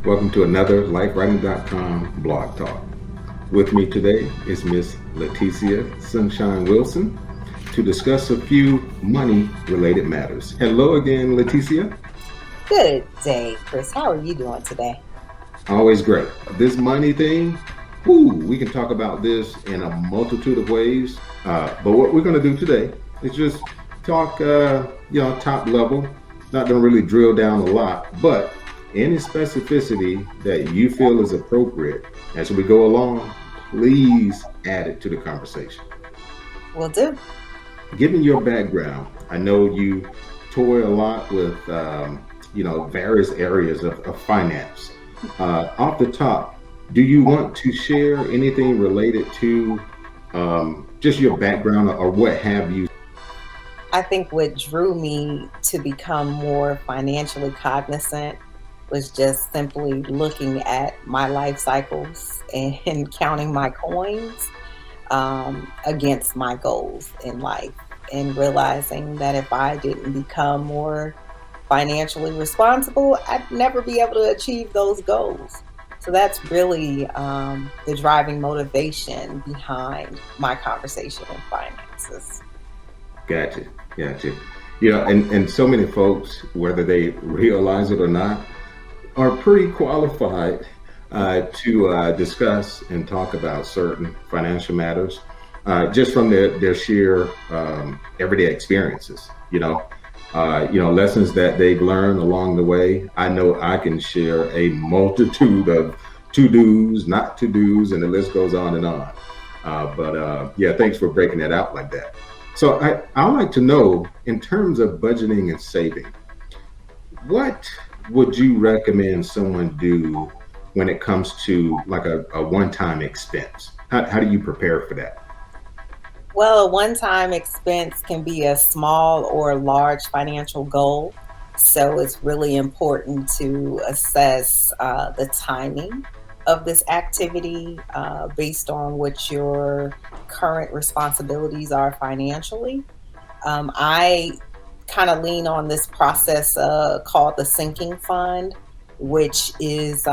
Welcome to another LifeWriting.com blog talk. With me today is Miss Ticia Sunshine Wilson to discuss a few money-related matters. Hello again, Leticia. Good day, Chris. How are you doing today? Always great. This money thing, we can talk about this in a multitude of ways. But what we're going to do today is just talk, top level. Not going to really drill down a lot, but any specificity that you feel is appropriate as we go along, please add it to the conversation. Will do. Given your background, I know you toy a lot with, various areas of finance. Off the top, do you want to share anything related to just your background or what have you? I think what drew me to become more financially cognizant was just simply looking at my life cycles and counting my coins against my goals in life, and realizing that if I didn't become more financially responsible, I'd never be able to achieve those goals. So that's really the driving motivation behind my conversation in finances. Gotcha. And so many folks, whether they realize it or not, are pretty qualified to discuss and talk about certain financial matters just from their sheer everyday experiences. Lessons that they've learned along the way. I know I can share a multitude of to-dos, not to-dos, and the list goes on and on. Thanks for breaking that out like that. So I'd like to know, in terms of budgeting and saving, what would you recommend someone do when it comes to like a one-time expense? How do you prepare for that? Well, a one-time expense can be a small or large financial goal. So it's really important to assess the timing of this activity based on what your current responsibilities are financially. I kind of lean on this process called the sinking fund, which is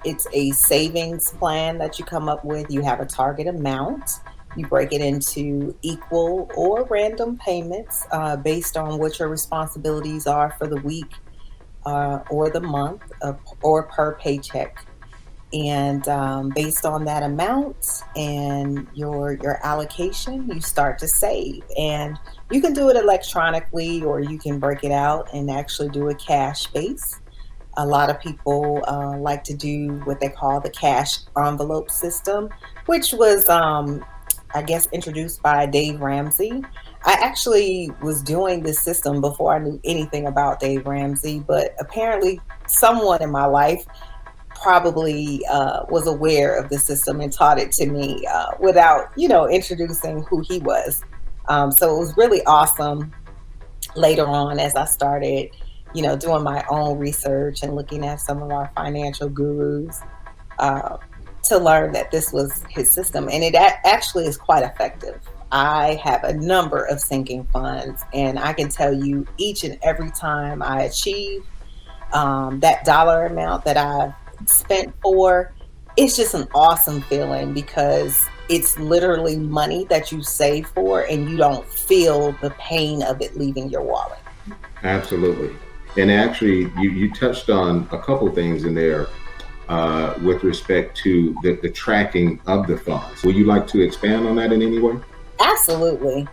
it's a savings plan that you come up with. You have a target amount. You break it into equal or random payments based on what your responsibilities are for the week or the month or per paycheck. And based on that amount and your allocation, you start to save. And you can do it electronically, or you can break it out and actually do a cash base. A lot of people like to do what they call the cash envelope system, which was I guess introduced by Dave Ramsey. I actually was doing this system before I knew anything about Dave Ramsey, but apparently someone in my life probably was aware of the system and taught it to me without, introducing who he was. So it was really awesome later on as I started, doing my own research and looking at some of our financial gurus uh, to learn that this was his system. And it actually is quite effective. I have a number of sinking funds, and I can tell you each and every time I achieve that dollar amount that I've spent for, it's just an awesome feeling because it's literally money that you save for and you don't feel the pain of it leaving your wallet. Absolutely. And actually, you touched on a couple things in there with respect to the tracking of the funds. Would you like to expand on that in any way? Absolutely.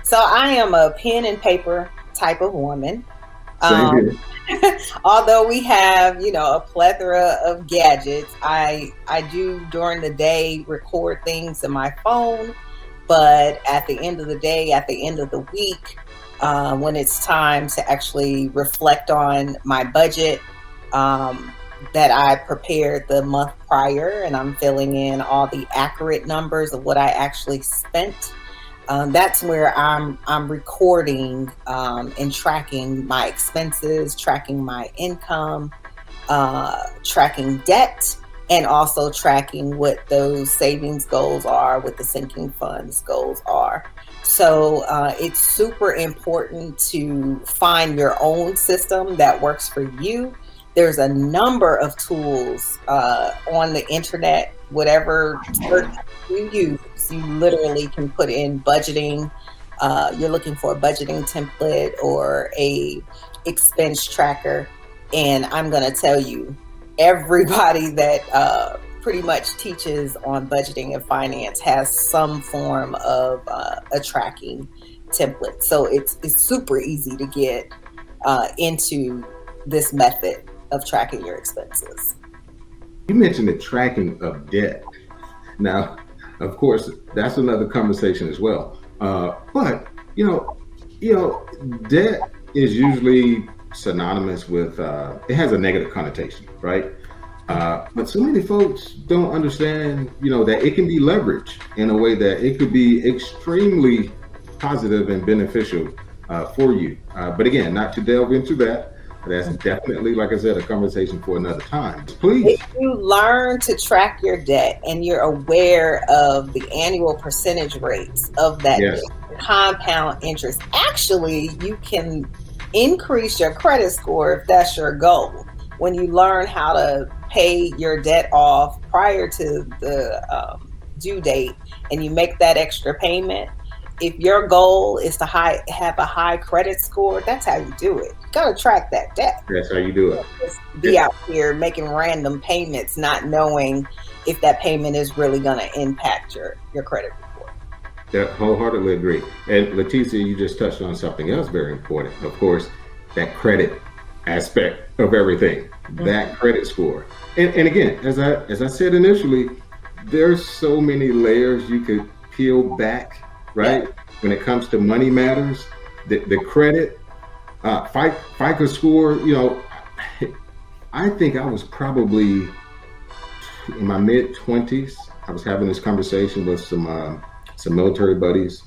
So I am a pen and paper type of woman. Same Um, here. Although we have, a plethora of gadgets, I do during the day record things in my phone, but at the end of the day, at the end of the week, when it's time to actually reflect on my budget that I prepared the month prior, and I'm filling in all the accurate numbers of what I actually spent. That's where I'm recording and tracking my expenses, tracking my income, tracking debt, and also tracking what those savings goals are, what the sinking funds goals are. So it's super important to find your own system that works for you, There's a number of tools on the internet, whatever search you use, you literally can put in budgeting. You're looking for a budgeting template or a expense tracker, and I'm going to tell you, everybody that pretty much teaches on budgeting and finance has some form of a tracking template. So it's super easy to get into this method of tracking your expenses. You mentioned the tracking of debt. Now, of course, that's another conversation as well. But you know, debt is usually synonymous with it has a negative connotation, right? But so many folks don't understand, that it can be leveraged in a way that it could be extremely positive and beneficial for you. But again, not to delve into that. That's definitely, like I said, a conversation for another time. Please. If you learn to track your debt and you're aware of the annual percentage rates of that Yes. debt, compound interest, actually, you can increase your credit score if that's your goal. When you learn how to pay your debt off prior to the due date and you make that extra payment, if your goal is to have a high credit score, that's how you do it. You gotta track that debt. That's how you do it. Just be out here making random payments, not knowing if that payment is really gonna impact your credit report. Yeah, wholeheartedly agree. And Leticia, you just touched on something else very important. Of course, that credit aspect of everything, that credit score. And again, as I said initially, there's so many layers you could peel back, right? Yeah. When it comes to money matters, the credit, FICO score, I think I was probably in my mid-20s. I was having this conversation with some military buddies,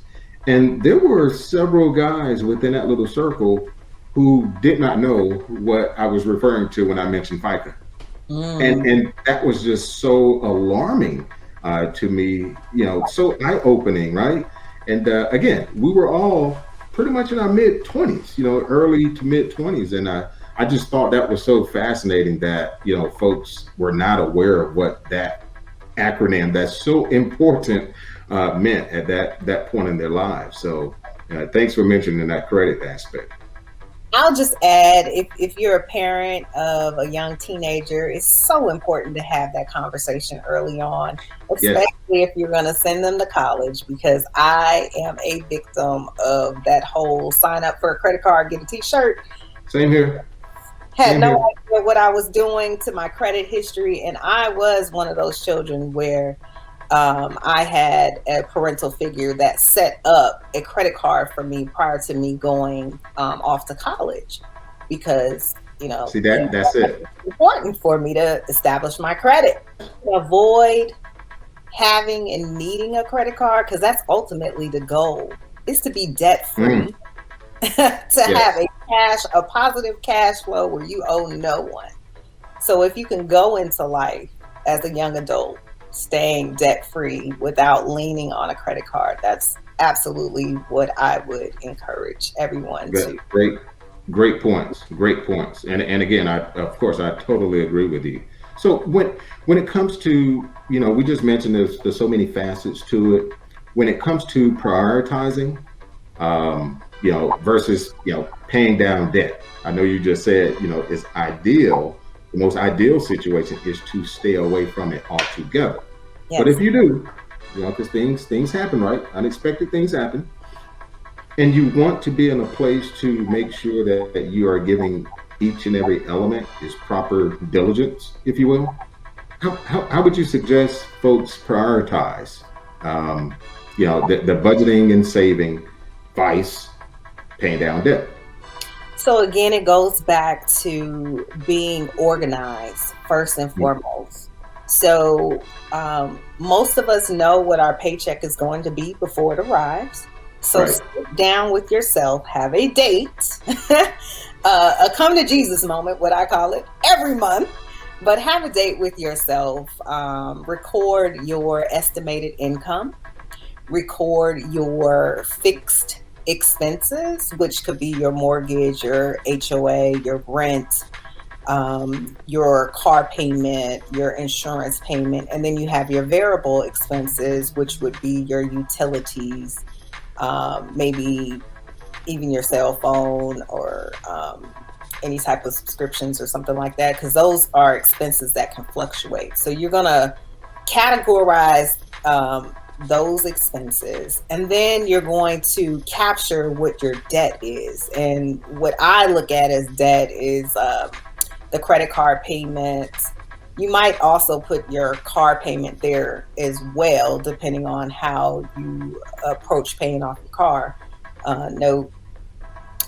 and there were several guys within that little circle who did not know what I was referring to when I mentioned FICA. And that was just so alarming to me, so eye-opening, right? And again, we were all pretty much in our mid-20s, early to mid-20s. And I just thought that was so fascinating that, folks were not aware of what that acronym that's so important meant at that point in their lives. So thanks for mentioning that credit aspect. I'll just add, if you're a parent of a young teenager, it's so important to have that conversation early on, Yes. especially if you're going to send them to college, because I am a victim of that whole sign up for a credit card, get a t-shirt. Same here. Had Same no here. idea what I was doing to my credit history. And I was one of those children where I had a parental figure that set up a credit card for me prior to me going off to college, because See that's it. it's important for me to establish my credit, avoid having and needing a credit card, because that's ultimately the goal, is to be debt free, to have Yes. a positive cash flow where you owe no one. So if you can go into life as a young adult staying debt free without leaning on a credit card, that's absolutely what I would encourage everyone to. Great points. Great points. And again, of course I totally agree with you. So when it comes to, we just mentioned there's so many facets to it. When it comes to prioritizing, versus paying down debt. I know you just said, it's ideal. The most ideal situation is to stay away from it altogether. But Yes. if you do, because things happen, right? Unexpected things happen, and you want to be in a place to make sure that you are giving each and every element is proper diligence, if you will. How would you suggest folks prioritize, the budgeting and saving, vice paying down debt? So again, it goes back to being organized first and foremost. So most of us know what our paycheck is going to be before it arrives. So Right. sit down with yourself, have a date, a come to Jesus moment, what I call it, every month. But have a date with yourself. Record your estimated income. Record your fixed expenses, which could be your mortgage, your HOA, your rent, your car payment, your insurance payment, and then you have your variable expenses, which would be your utilities, maybe even your cell phone or any type of subscriptions or something like that, because those are expenses that can fluctuate. So you're going to categorize those expenses, and then you're going to capture what your debt is. And what I look at as debt is the credit card payments. You might also put your car payment there as well, depending on how you approach paying off your car. No,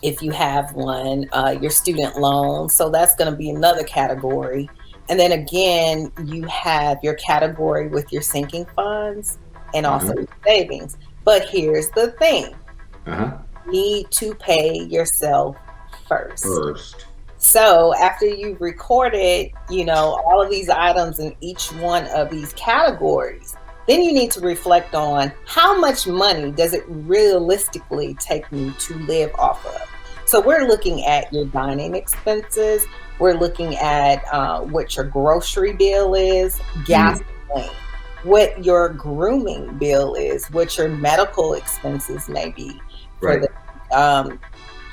if you have one, your student loan. So that's going to be another category. And then again, you have your category with your sinking funds and also Uh-huh. your savings. But here's the thing, Uh-huh. you need to pay yourself first. First. So after you've recorded, all of these items in each one of these categories, then you need to reflect on how much money does it realistically take me to live off of. So we're looking at your dining expenses. We're looking at what your grocery bill is, Mm, gasoline, what your grooming bill is, what your medical expenses may be for right. the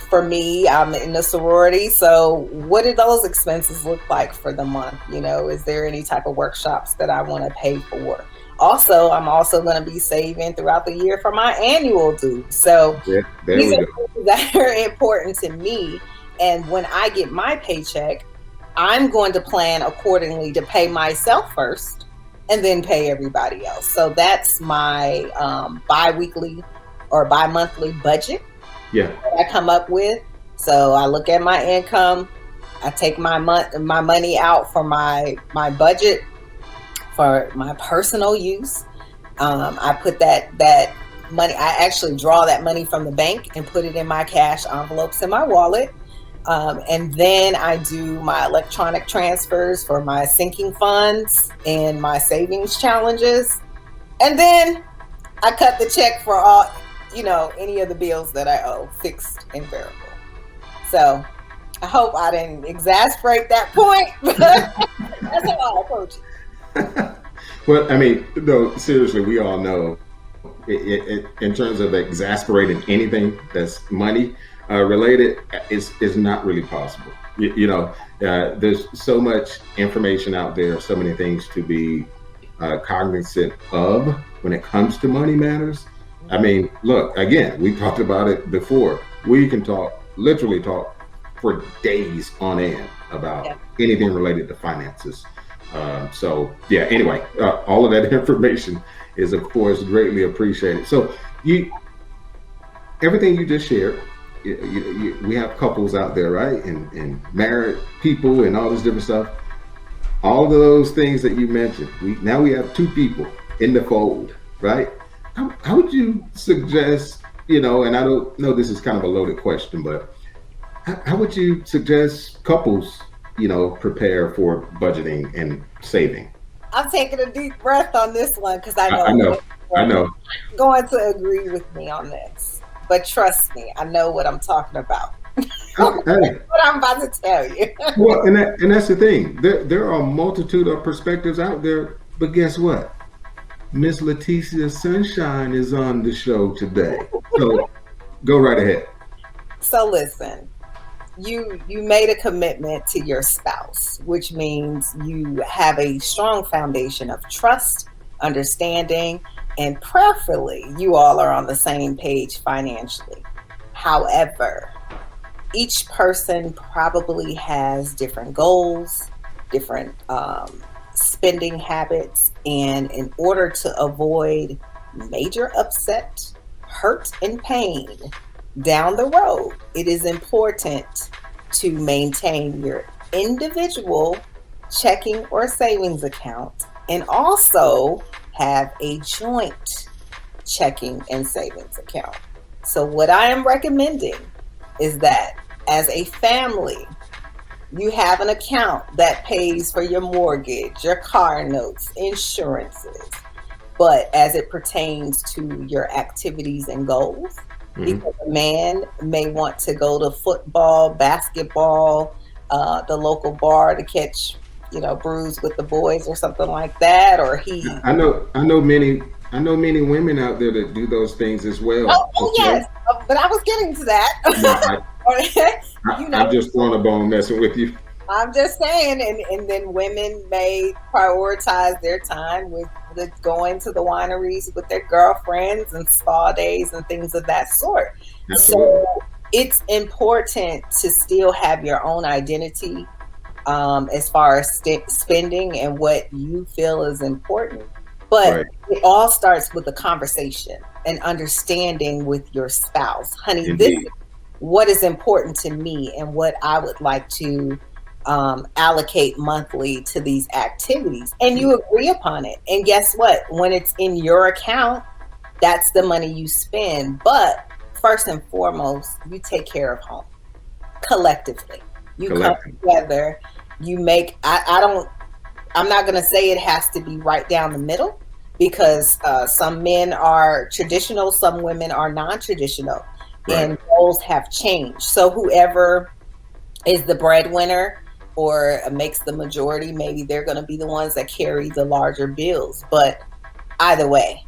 for me, I'm in the sorority. So, what do those expenses look like for the month? Is there any type of workshops that I want to pay for? Also, I'm also going to be saving throughout the year for my annual due. So, There these we are go. things that are important to me. And when I get my paycheck, I'm going to plan accordingly to pay myself first and then pay everybody else. So, that's my bi weekly or bi monthly budget Yeah. I come up with. So I look at my income, I take my money out for my budget for my personal use. I put that money. I actually draw that money from the bank and put it in my cash envelopes in my wallet. And then I do my electronic transfers for my sinking funds and my savings challenges. And then I cut the check for all, any of the bills that I owe, fixed and variable. So I hope I didn't exasperate that point, but that's how I approach it. Well, I mean, no, seriously, we all know in terms of exasperating anything that's money related is not really possible. There's so much information out there, so many things to be cognizant of when it comes to money matters. I Mhm. mean, look, again, we talked about it before. We can literally talk for days on end about Yeah. anything related to finances. So yeah. Anyway, all of that information is, of course, greatly appreciated. So you, everything you just shared, we have couples out there, right, and married people and all this different stuff. All of those things that you mentioned, we have two people in the fold, right? How would you suggest, and I don't know, this is kind of a loaded question, but how would you suggest couples, prepare for budgeting and saving? I'm taking a deep breath on this one because I I know know, I you're know. going to agree with me on this. But trust me, I know what I'm talking about. Hey, What I'm about to tell you. well, and that's the thing. There are a multitude of perspectives out there, but guess what? Miss Leticia Sunshine is on the show today. So go right ahead. So listen, you made a commitment to your spouse, which means you have a strong foundation of trust, understanding, and prayerfully you all are on the same page financially. However, each person probably has different goals, different spending habits, and in order to avoid major upset, hurt, and pain down the road, it is important to maintain your individual checking or savings account and also have a joint checking and savings account. So, what I am recommending is that as a family, you have an account that pays for your mortgage, your car notes, insurances. But as it pertains to your activities and goals, Hmm. because a man may want to go to football, basketball, the local bar to catch, brews with the boys or something like that, or he. I know many women out there that do those things as well. Oh yes, Okay. but I was getting to No, that. Or, you know, I'm just throwing a bone messing with you. I'm just saying, and then women may prioritize their time with going to the wineries with their girlfriends and spa days and things of that sort. Absolutely. So it's important to still have your own identity, as far as spending and what you feel is important. But Right. it all starts with a conversation and understanding with your spouse. Honey, this Indeed. is what is important to me and what I would like to allocate monthly to these activities. And you agree upon it. And guess what? When it's in your account, that's the money you spend. But first and foremost, you take care of home collectively. You come Collective. together, you make, I don't, I'm not going to say it has to be right down the middle, because some men are traditional, some women are non-traditional, Right. and roles have changed. So whoever is the breadwinner or makes the majority, maybe they're going to be the ones that carry the larger bills. But either way,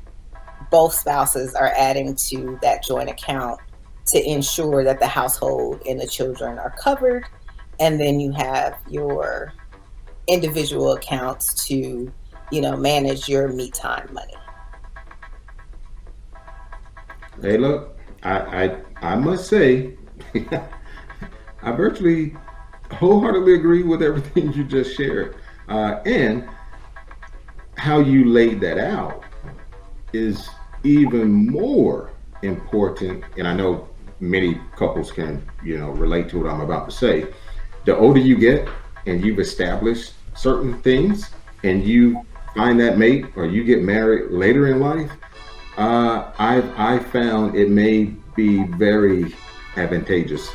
both spouses are adding to that joint account to ensure that the household and the children are covered. And then you have your individual accounts to, manage your me time money. Hey, look, I must say, I virtually wholeheartedly agree with everything you just shared. And how you laid that out is even more important. And I know many couples can, relate to what I'm about to say. The older you get and you've established certain things and you find that mate or you get married later in life, I found it may be very advantageous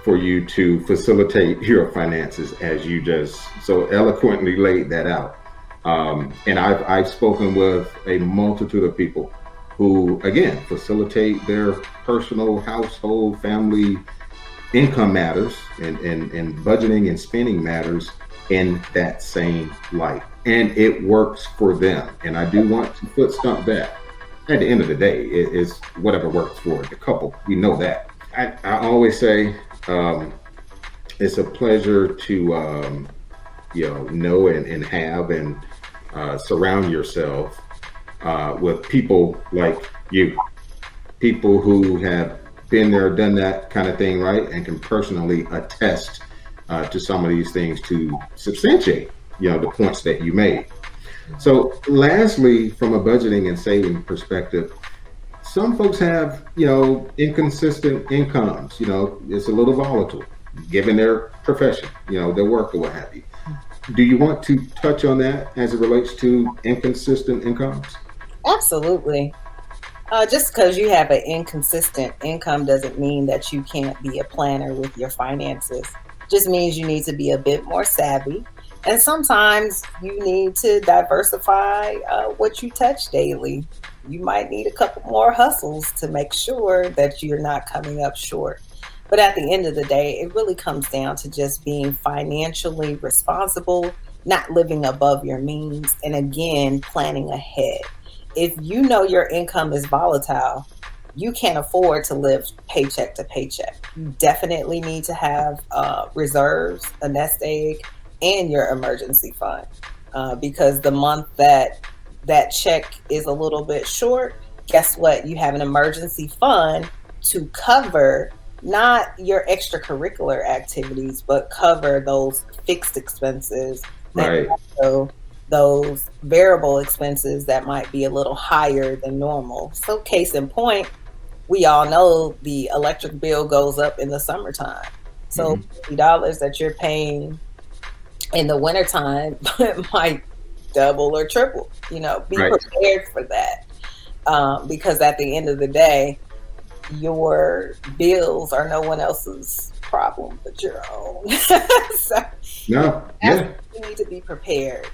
for you to facilitate your finances as you just so eloquently laid that out. And I've spoken with a multitude of people who, again, facilitate their personal, household, family income matters and budgeting and spending matters in that same light. And it works for them. And I do want to foot stump that. At the end of the day, it's whatever works for the couple. We know that. I always say it's a pleasure to know and have and surround yourself with people like you, people who have been there, done that kind of thing, right, and can personally attest to some of these things to substantiate, the points that you made. So, lastly, from a budgeting and saving perspective, some folks have, inconsistent incomes. It's a little volatile given their profession, their work or what have you. Do you want to touch on that as it relates to inconsistent incomes? Absolutely. Just because you have an inconsistent income doesn't mean that you can't be a planner with your finances. Just means you need to be a bit more savvy. And sometimes you need to diversify what you touch daily. You might need a couple more hustles to make sure that you're not coming up short. But at the end of the day, it really comes down to just being financially responsible, not living above your means, and again, planning ahead. If you know your income is volatile, you can't afford to live paycheck to paycheck. You definitely need to have reserves, a nest egg, and your emergency fund. Because the month that that check is a little bit short, guess what? You have an emergency fund to cover not your extracurricular activities, but cover those fixed expenses and Right. also those variable expenses that might be a little higher than normal. So, case in point, we all know the electric bill goes up in the summertime. So, Hmm. $50 that you're paying in the wintertime might double or triple. Be Right. prepared for that, because at the end of the day, your bills are no one else's problem but your own. So No. Yeah. you need to be prepared,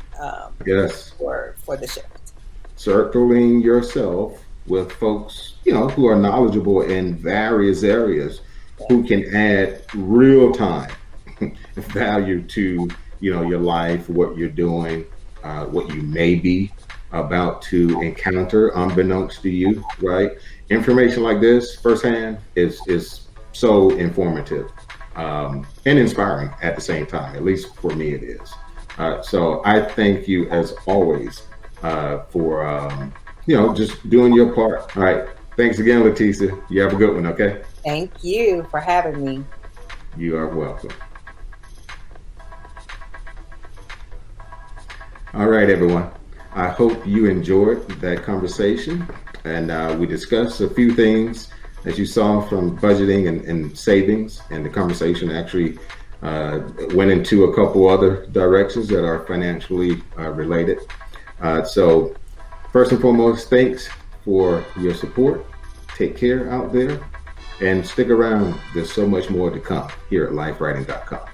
Yes. for the shift. Circling yourself with folks, who are knowledgeable in various areas, Yeah. who can add real time, value to, your life, what you're doing, what you may be about to encounter unbeknownst to you, right? Information like this firsthand is so informative, and inspiring at the same time. At least for me, it is. So I thank you as always, for just doing your part. All right. Thanks again, Leticia. You have a good one. Okay. Thank you for having me. You are welcome. All right, everyone. I hope you enjoyed that conversation, and we discussed a few things, as you saw, from budgeting and savings, and the conversation actually went into a couple other directions that are financially related. So, first and foremost, thanks for your support. Take care out there and stick around. There's so much more to come here at lifewriting.com.